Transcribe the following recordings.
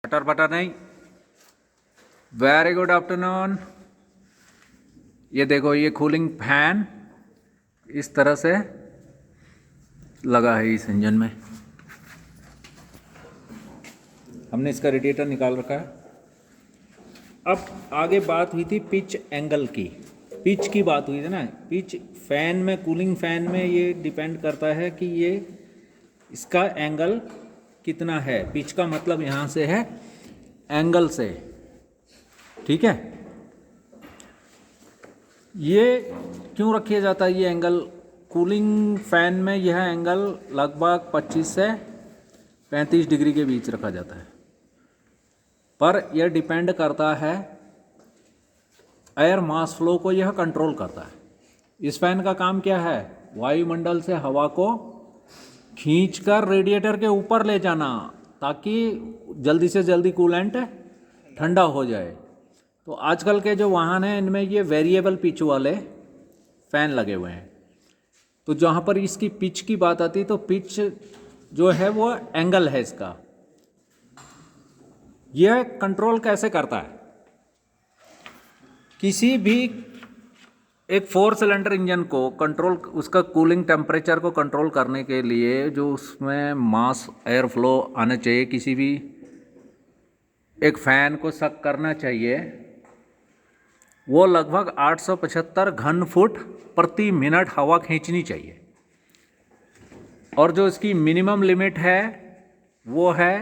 अटर पटर नहीं। Very good afternoon. ये देखो, ये कूलिंग फैन इस तरह से लगा है इस इंजन में। हमने इसका रेडिएटर निकाल रखा है। अब आगे बात हुई थी पिच एंगल की, पिच की बात हुई थी ना। पिच फैन में, कूलिंग फैन में ये डिपेंड करता है कि ये इसका एंगल कितना है। पिच का मतलब यहाँ से है एंगल से, ठीक है। ये क्यों रखा जाता है ये एंगल? कूलिंग फैन में यह एंगल लगभग 25 से 35 डिग्री के बीच रखा जाता है, पर यह डिपेंड करता है एयर मास फ्लो को, यह कंट्रोल करता है। इस फैन का काम क्या है? वायुमंडल से हवा को खींचकर रेडिएटर के ऊपर ले जाना, ताकि जल्दी से जल्दी कूलेंट ठंडा हो जाए। तो आजकल के जो वाहन हैं इनमें ये वेरिएबल पिच वाले फ़ैन लगे हुए हैं। तो जहाँ पर इसकी पिच की बात आती है तो पिच जो है वो एंगल है इसका। यह कंट्रोल कैसे करता है? किसी भी एक 4 सिलेंडर इंजन को कंट्रोल, उसका कूलिंग टेम्परेचर को कंट्रोल करने के लिए जो उसमें मास एयर फ्लो आना चाहिए, किसी भी एक फ़ैन को सक करना चाहिए, वो लगभग 875 घन फुट प्रति मिनट हवा खींचनी चाहिए। और जो इसकी मिनिमम लिमिट है वो है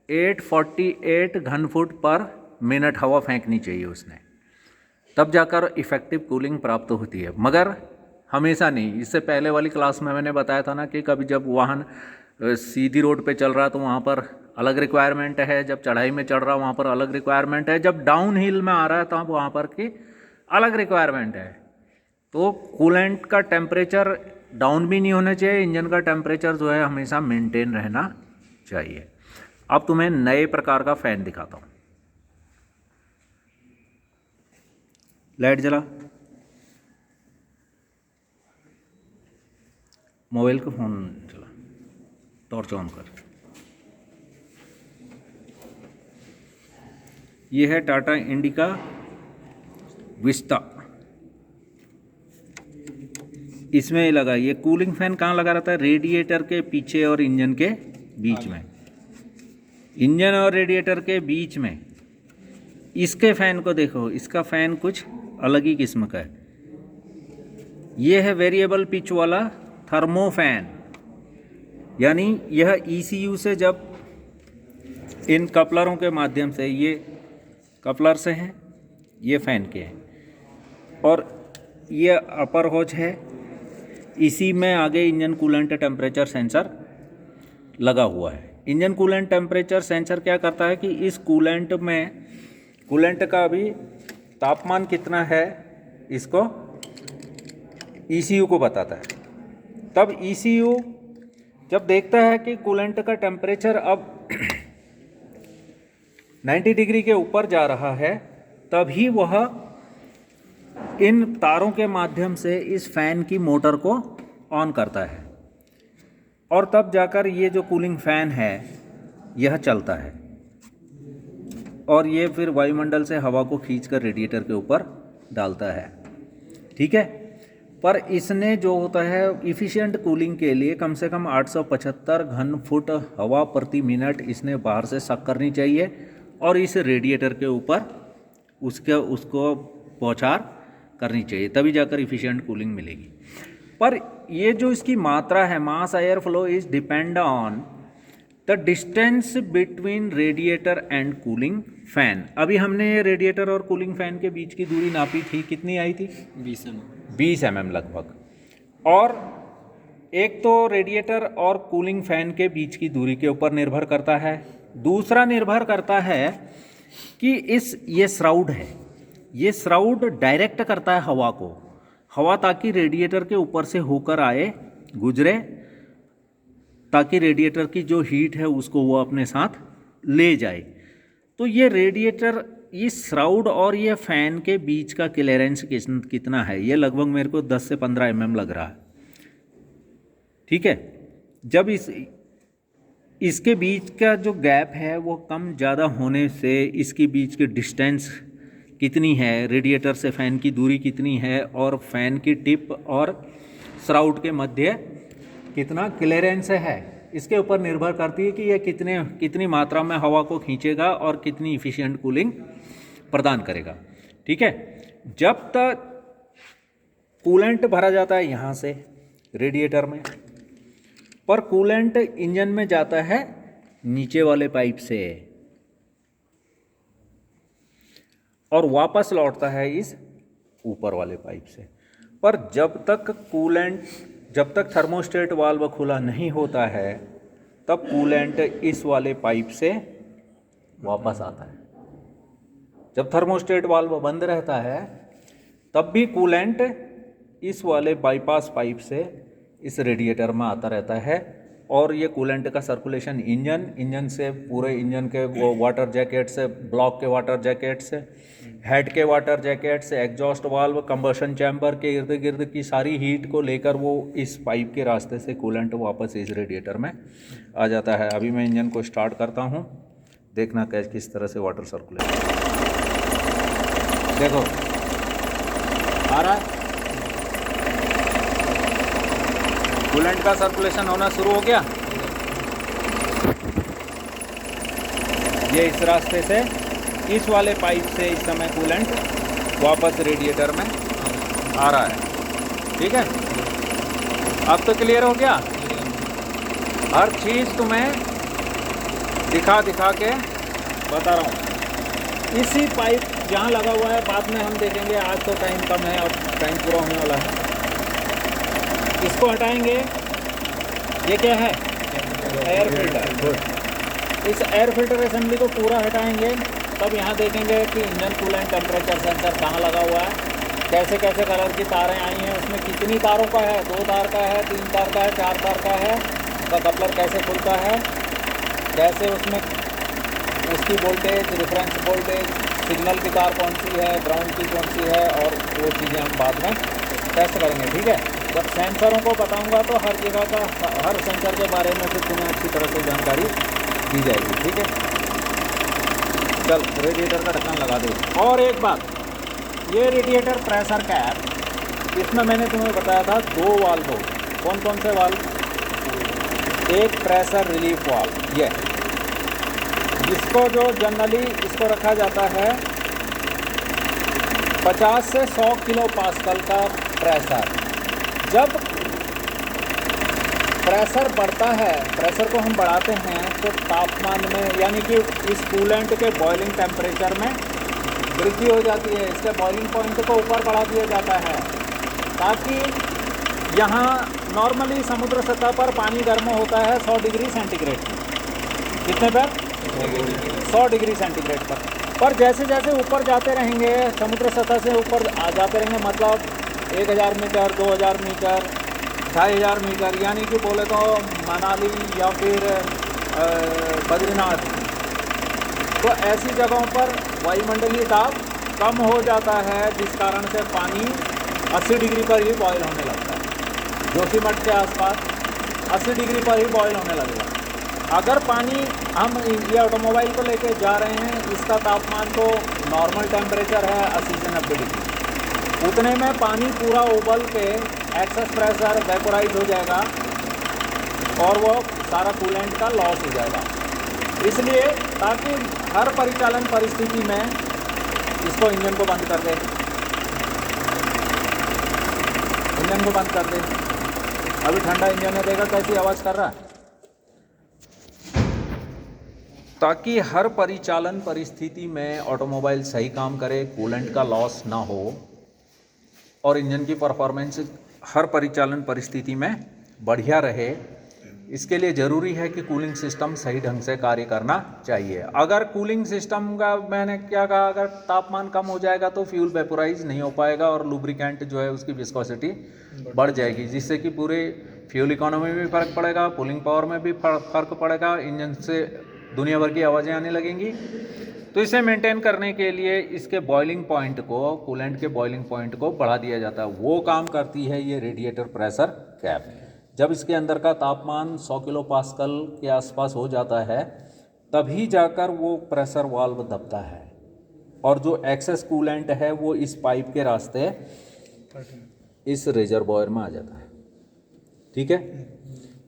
848 घन फुट पर मिनट हवा फेंकनी चाहिए उसने, तब जाकर इफ़ेक्टिव कूलिंग प्राप्त होती है। मगर हमेशा नहीं। इससे पहले वाली क्लास में मैंने बताया था ना कि कभी जब वाहन सीधी रोड पे चल रहा है तो वहाँ पर अलग रिक्वायरमेंट है, जब चढ़ाई में चढ़ रहा है वहाँ पर अलग रिक्वायरमेंट है, जब डाउन हिल में आ रहा है तो वहाँ पर की अलग रिक्वायरमेंट है। तो कूलेंट का टेम्परेचर डाउन भी नहीं होना चाहिए, इंजन का टेम्परेचर जो है हमेशा मेंटेन रहना चाहिए। अब तुम्हें नए प्रकार का फ़ैन दिखाता हूँ। लाइट जला, मोबाइल का फ़ोन चला, टॉर्च ऑन कर। ये है टाटा इंडिका विस्टा। इसमें लगा, ये कूलिंग फैन कहाँ लगा रहता है? रेडिएटर के पीछे और इंजन के बीच में। इंजन और रेडिएटर के बीच में इसके फ़ैन को देखो, इसका फ़ैन कुछ अलग ही किस्म का है। ये है वेरिएबल पिच वाला थर्मोफैन, यानी यह ECU से जब इन कपलरों के माध्यम से, ये कपलर से हैं, ये फ़ैन के हैं, और ये अपर होज है, इसी में आगे इंजन कूलेंट टेम्परेचर सेंसर लगा हुआ है। इंजन कूलेंट टेम्परेचर सेंसर क्या करता है कि इस कूलेंट में, कूलेंट का अभी तापमान कितना है इसको ECU को बताता है। तब ECU जब देखता है कि कूलेंट का टेम्परेचर अब 90 डिग्री के ऊपर जा रहा है, तभी वह इन तारों के माध्यम से इस फैन की मोटर को ऑन करता है, और तब जाकर ये जो कूलिंग फैन है यह चलता है, और ये फिर वायुमंडल से हवा को खींचकर रेडिएटर के ऊपर डालता है, ठीक है। पर इसने जो होता है इफ़िशिएंट कूलिंग के लिए कम से कम 875 घन फुट हवा प्रति मिनट इसने बाहर से सक करनी चाहिए, और इस रेडिएटर के ऊपर उसको बौछार करनी चाहिए, तभी जाकर इफ़िशिएंट कूलिंग मिलेगी। पर ये जो इसकी मात्रा है, mass air flow is depend on the distance between radiator and cooling fan. अभी हमने ये रेडिएटर और कूलिंग फैन के बीच की दूरी नापी थी, कितनी आई थी? 20 mm लगभग। और एक तो रेडिएटर और कूलिंग फैन के बीच की दूरी के ऊपर निर्भर करता है, दूसरा निर्भर करता है कि ये श्राउड है, ये श्राउड डायरेक्ट करता है हवा को, हवा ताकि रेडिएटर के ऊपर से होकर आए, गुजरे, ताकि रेडिएटर की जो हीट है उसको वो अपने साथ ले जाए। तो ये रेडिएटर, ये श्राउड और ये फैन के बीच का क्लियरेंस कितना है? ये लगभग मेरे को 10 से 15 mm लग रहा है, ठीक है। जब इसके बीच का जो गैप है वो कम ज़्यादा होने से इसके बीच की डिस्टेंस कितनी है, रेडिएटर से फ़ैन की दूरी कितनी है, और फ़ैन की टिप और श्राउड के मध्य कितना क्लियरेंस है, इसके ऊपर निर्भर करती है कि यह कितनी मात्रा में हवा को खींचेगा और कितनी इफ़िशिएंट कूलिंग प्रदान करेगा। ठीक है, जब तक कूलेंट भरा जाता है यहाँ से रेडिएटर में, पर कूलेंट इंजन में जाता है नीचे वाले पाइप से और वापस लौटता है इस ऊपर वाले पाइप से। पर जब तक थर्मोस्टेट वाल्व खुला नहीं होता है तब कूलेंट इस वाले पाइप से वापस आता है। जब थर्मोस्टेट वाल्व बंद रहता है तब भी कूलेंट इस वाले बाईपास पाइप से इस रेडिएटर में आता रहता है और ये कूलेंट का सर्कुलेशन इंजन से, पूरे इंजन के वो वाटर जैकेट से, ब्लॉक के वाटर जैकेट से, हेड के वाटर जैकेट से, एग्जॉस्ट वाल्व, कंबशन चैम्बर के इर्द गिर्द की सारी हीट को लेकर वो इस पाइप के रास्ते से कूलेंट वापस इस रेडिएटर में आ जाता है। अभी मैं इंजन को स्टार्ट करता हूँ, देखना किस तरह से वाटर सर्कुलेशन, देखो आ रहा है, कूलेंट का सर्कुलेशन होना शुरू हो गया। ये इस रास्ते से, इस वाले पाइप से इस समय कूलेंट वापस रेडिएटर में आ रहा है। ठीक है, अब तो क्लियर हो गया। हर चीज़ तुम्हें दिखा के बता रहा हूँ। इसी पाइप जहाँ लगा हुआ है बाद में हम देखेंगे, आज तो टाइम कम है और टाइम पूरा होने वाला है। इसको हटाएंगे, ये क्या है, एयर फिल्टर। इस एयर फिल्टर असेंबली को पूरा हटाएंगे, तब यहाँ देखेंगे कि इंजन कूलेंट टेम्परेचर सेंसर कहाँ लगा हुआ है, कैसे कैसे कलर की तारें आई हैं, उसमें कितनी तारों का है, 2 तार का है, 3 तार का है, 4 तार का है, उसका कपलर कैसे खुलता है, कैसे उसमें उसकी वोल्टेज, रेफरेंस वोल्टेज, सिग्नल की तार कौन सी है, ग्राउंड की कौन सी है, और वो चीज़ें हम बाद में टेस्ट करेंगे। ठीक है, जब सेंसरों को बताऊंगा तो हर जगह का, हर सेंसर के बारे में फिर तुम्हें अच्छी तरह से जानकारी दी जाएगी। ठीक है, चल रेडिएटर का ढक्कन लगा दे। और एक बात, ये रेडिएटर प्रेशर कैप, इसमें मैंने तुम्हें बताया था 2 वाल्व हो। कौन से वाल्व? एक प्रेशर रिलीफ वाल्व, ये जिसको जो जनरली इसको रखा जाता है 50 से 100 किलो पास्कल का प्रेशर। जब प्रेशर बढ़ता है, प्रेशर को हम बढ़ाते हैं तो तापमान में, यानी कि इस कूलेंट के बॉइलिंग टेम्परेचर में वृद्धि हो जाती है। इसके बॉइलिंग पॉइंट को ऊपर बढ़ा दिया जाता है ताकि यहाँ नॉर्मली समुद्र सतह पर पानी गर्म होता है 100 डिग्री सेंटीग्रेड। कितने पर? 100 डिग्री सेंटीग्रेड पर जैसे जैसे ऊपर जाते रहेंगे, समुद्र सतह से ऊपर आ जाते रहेंगे, मतलब 1000 मीटर, 2000 मीटर, 2500 मीटर, यानी कि बोले तो मनाली या फिर बद्रीनाथ, तो ऐसी जगहों पर वायुमंडलीय दाब कम हो जाता है, जिस कारण से पानी 80 डिग्री पर ही बॉयल होने लगता है। जोशीमठ के आसपास 80 डिग्री पर ही बॉयल होने लगेगा। अगर पानी, हम ये ऑटोमोबाइल को लेके जा रहे हैं, इसका तापमान तो नॉर्मल टेम्परेचर है 80 से 90 डिग्री, उतने में पानी पूरा उबल के एक्सेस प्रेशर वेपोराइज हो जाएगा और वो सारा कूलेंट का लॉस हो जाएगा। इसलिए ताकि हर परिचालन परिस्थिति में इसको, इंजन को बंद कर दे, इंजन को बंद कर दे। अभी ठंडा इंजन है, देखा कैसी आवाज़ कर रहा है। ताकि हर परिचालन परिस्थिति में ऑटोमोबाइल सही काम करे, कूलेंट का लॉस ना हो और इंजन की परफॉर्मेंस हर परिचालन परिस्थिति में बढ़िया रहे, इसके लिए ज़रूरी है कि कूलिंग सिस्टम सही ढंग से कार्य करना चाहिए। अगर कूलिंग सिस्टम का, मैंने क्या कहा, अगर तापमान कम हो जाएगा तो फ्यूल वेपोराइज नहीं हो पाएगा और लुब्रिकेंट जो है उसकी विस्कोसिटी बढ़ जाएगी, जिससे कि पूरे फ्यूल इकोनॉमी में भी फ़र्क पड़ेगा, कूलिंग पावर में भी फ़र्क पड़ेगा, इंजन से दुनिया भर की आवाज़ें आने लगेंगी। तो इसे मेंटेन करने के लिए इसके बॉइलिंग पॉइंट को, कूलेंट के बॉइलिंग पॉइंट को बढ़ा दिया जाता है। वो काम करती है ये रेडिएटर प्रेशर कैप। जब इसके अंदर का तापमान 100 किलो पास्कल के आसपास हो जाता है तभी जाकर वो प्रेशर वाल्व दबता है और जो एक्सेस कूलेंट है वो इस पाइप के रास्ते इस रिजर्वॉयर में आ जाता है। ठीक है,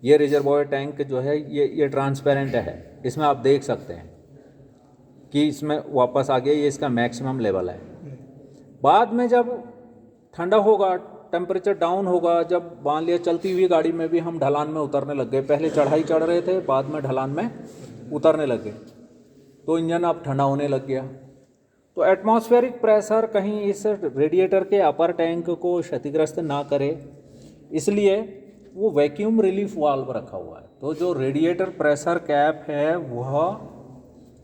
ये रिजर्वॉयर टैंक जो है ये ट्रांसपेरेंट है, इसमें आप देख सकते हैं कि इसमें वापस आ गया, ये इसका मैक्सिमम लेवल है। बाद में जब ठंडा होगा, टेम्परेचर डाउन होगा, जब मान लिया चलती हुई गाड़ी में भी हम ढलान में उतरने लग गए, पहले चढ़ाई चढ़ रहे थे, बाद में ढलान में उतरने लग गए, तो इंजन अब ठंडा होने लग गया। तो एटमॉस्फेरिक प्रेशर कहीं इस रेडिएटर के अपर टैंक को क्षतिग्रस्त ना करे, इसलिए वो वैक्यूम रिलीफ वाल्व रखा हुआ है। तो जो रेडिएटर प्रेशर कैप है वह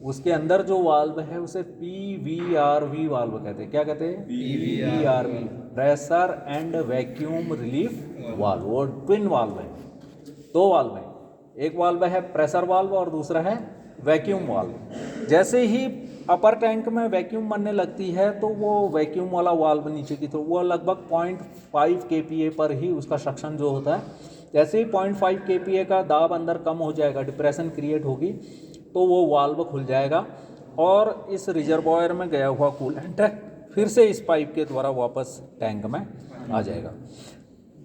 उसके अंदर जो वाल्व है उसे PVRV वाल्व कहते हैं। क्या कहते हैं? PVRV, pressure and vacuum relief valve. वो ट्विन वाल्व है, दो वाल्व है, एक वाल्व है प्रेशर वाल्व और दूसरा है वैक्यूम वाल्व। जैसे ही अपर टैंक में वैक्यूम बनने लगती है तो वो वैक्यूम वाला वाल्व नीचे की तो वो लगभग 0.5 kPa पर ही उसका सक्शन जो होता है, जैसे ही 0.5 kPa का दाब अंदर कम हो जाएगा, डिप्रेशन क्रिएट होगी, तो वो वाल्व खुल जाएगा और इस रिजर्वॉयर में गया हुआ कूलेंट फिर से इस पाइप के द्वारा वापस टैंक में आ जाएगा।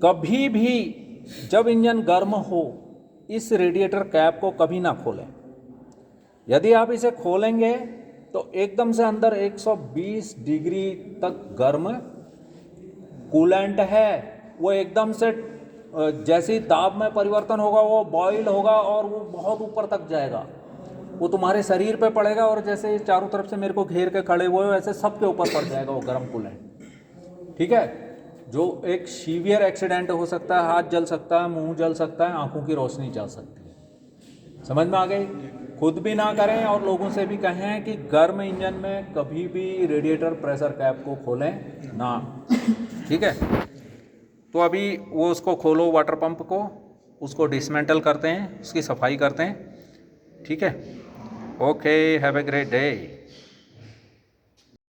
कभी भी जब इंजन गर्म हो इस रेडिएटर कैप को कभी ना खोलें। यदि आप इसे खोलेंगे तो एकदम से अंदर 120 डिग्री तक गर्म कूलेंट है, वो एकदम से जैसे ही दाब में परिवर्तन होगा वो बॉयल होगा और वो बहुत ऊपर तक जाएगा, वो तुम्हारे शरीर पे पड़ेगा और जैसे चारों तरफ से मेरे को घेर के खड़े हुए वैसे सबके ऊपर पड़ जाएगा वो गर्म कूलेंट। ठीक है, जो एक सीवियर एक्सीडेंट हो सकता है, हाथ जल सकता है, मुंह जल सकता है, आंखों की रोशनी जल सकती है। समझ में आ गई? खुद भी ना करें और लोगों से भी कहें कि गर्म इंजन में कभी भी रेडिएटर प्रेशर कैप को खोलें ना। ठीक है, तो अभी वो उसको खोलो, वाटर पंप को, उसको डिसमेंटल करते हैं, उसकी सफाई करते हैं। ठीक है, okay, have a great day.